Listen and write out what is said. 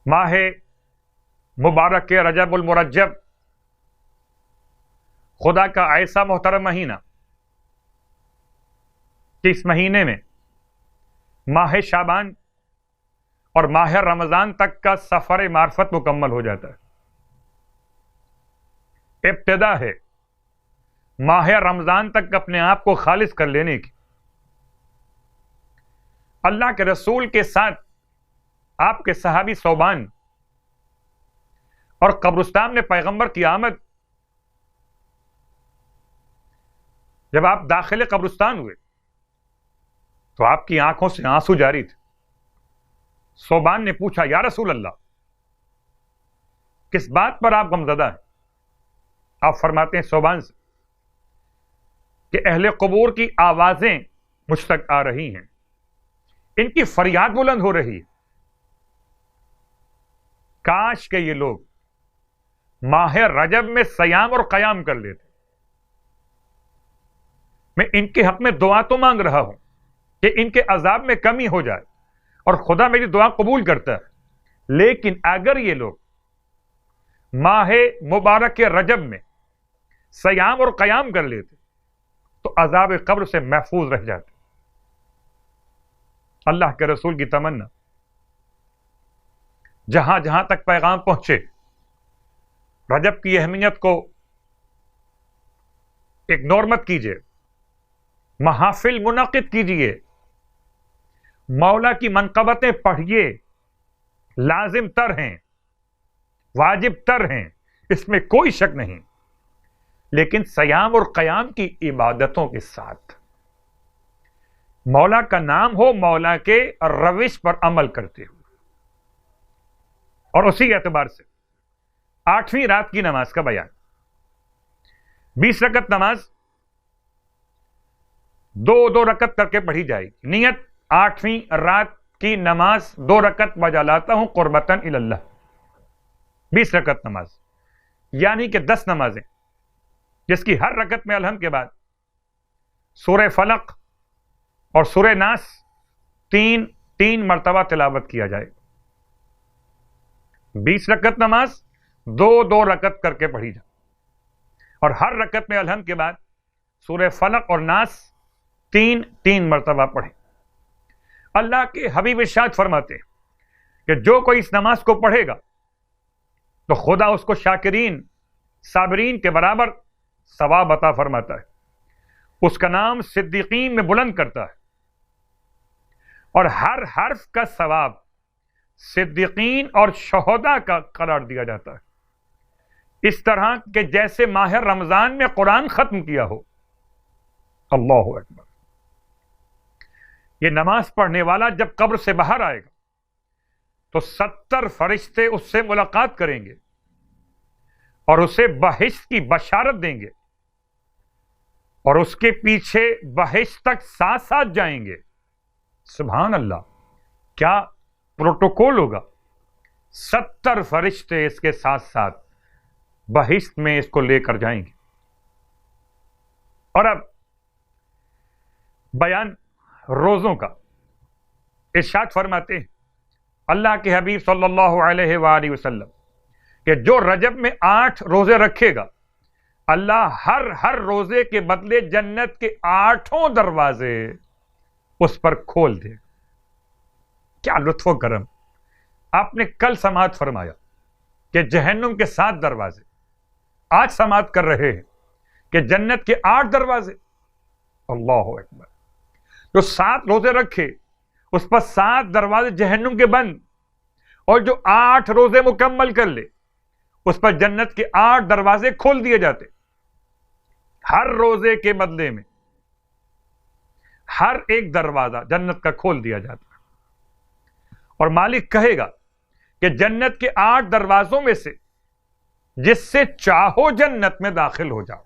ماہ مبارک رجب المرجب خدا کا ایسا محترم مہینہ کہ اس مہینے میں ماہ شعبان اور ماہ رمضان تک کا سفر معرفت مکمل ہو جاتا ہے. ابتدا ہے ماہ رمضان تک اپنے آپ کو خالص کر لینے کی. اللہ کے رسول کے ساتھ آپ کے صحابی ثوبان اور قبرستان میں پیغمبر کی آمد. جب آپ داخل قبرستان ہوئے تو آپ کی آنکھوں سے آنسو جاری تھے. ثوبان نے پوچھا یا رسول اللہ کس بات پر آپ غمزدہ ہیں؟ آپ فرماتے ہیں ثوبان سے کہ اہل قبور کی آوازیں مجھ تک آ رہی ہیں، ان کی فریاد بلند ہو رہی ہے. کاش کہ یہ لوگ ماہ رجب میں صیام اور قیام کر لیتے. میں ان کے حق میں دعا تو مانگ رہا ہوں کہ ان کے عذاب میں کمی ہو جائے اور خدا میری دعا قبول کرتا ہے، لیکن اگر یہ لوگ ماہ مبارک رجب میں صیام اور قیام کر لیتے تو عذاب قبر سے محفوظ رہ جاتے. اللہ کے رسول کی تمنا جہاں جہاں تک پیغام پہنچے رجب کی اہمیت کو اگنور مت کیجیے، محافل منعقد کیجیے، مولا کی منقبتیں پڑھیے، لازم تر ہیں، واجب تر ہیں، اس میں کوئی شک نہیں، لیکن صیام اور قیام کی عبادتوں کے ساتھ مولا کا نام ہو، مولا کے روش پر عمل کرتے ہوئے. اور اسی اعتبار سے 8ویں رات کی نماز کا بیان. 20 رکعت نماز 2 رکعت کر کے پڑھی جائے گی. نیت 8ویں رات کی نماز 2 رکعت بجا لاتا ہوں قربتاً اللہ. 20 رکعت نماز یعنی کہ 10 نمازیں جس کی ہر رکعت میں الحمد کے بعد سورہ فلق اور سورہ ناس 3 مرتبہ تلاوت کیا جائے. 20 رکعت نماز 2 رکعت کر کے پڑھی جائے اور ہر رکعت میں الحمد کے بعد سورہ فلق اور ناس 3 مرتبہ پڑھیں. اللہ کے حبیب ارشاد فرماتے ہیں کہ جو کوئی اس نماز کو پڑھے گا تو خدا اس کو شاکرین صابرین کے برابر ثواب عطا فرماتا ہے، اس کا نام صدیقین میں بلند کرتا ہے اور ہر حرف کا ثواب صدیقین اور شہداء کا قرار دیا جاتا ہے. اس طرح کہ جیسے ماہ رمضان میں قرآن ختم کیا ہو. اللہ اکبر. یہ نماز پڑھنے والا جب قبر سے باہر آئے گا تو 70 فرشتے اس سے ملاقات کریں گے اور اسے بہشت کی بشارت دیں گے اور اس کے پیچھے بہشت تک ساتھ ساتھ جائیں گے. سبحان اللہ، کیا پروٹوکول ہوگا. 70 فرشتے اس کے ساتھ ساتھ بہشت میں اس کو لے کر جائیں گے. اور اب بیان روزوں کا. ارشاد فرماتے ہیں اللہ کے حبیب صلی اللہ علیہ وآلہ وسلم کہ جو رجب میں 8 روزے رکھے گا اللہ ہر روزے کے بدلے جنت کے 8 دروازے اس پر کھول دے. کیا لطف و کرم. آپ نے کل سماعت فرمایا کہ جہنم کے 7 دروازے، آج سماعت کر رہے ہیں کہ جنت کے 8 دروازے. اللہ اکبر. جو 7 روزے رکھے اس پر 7 دروازے جہنم کے بند، اور جو 8 روزے مکمل کر لے اس پر جنت کے 8 دروازے کھول دیے جاتے. ہر روزے کے بدلے میں ہر ایک دروازہ جنت کا کھول دیا جاتا ہے اور مالک کہے گا کہ جنت کے 8 دروازوں میں سے جس سے چاہو جنت میں داخل ہو جاؤ.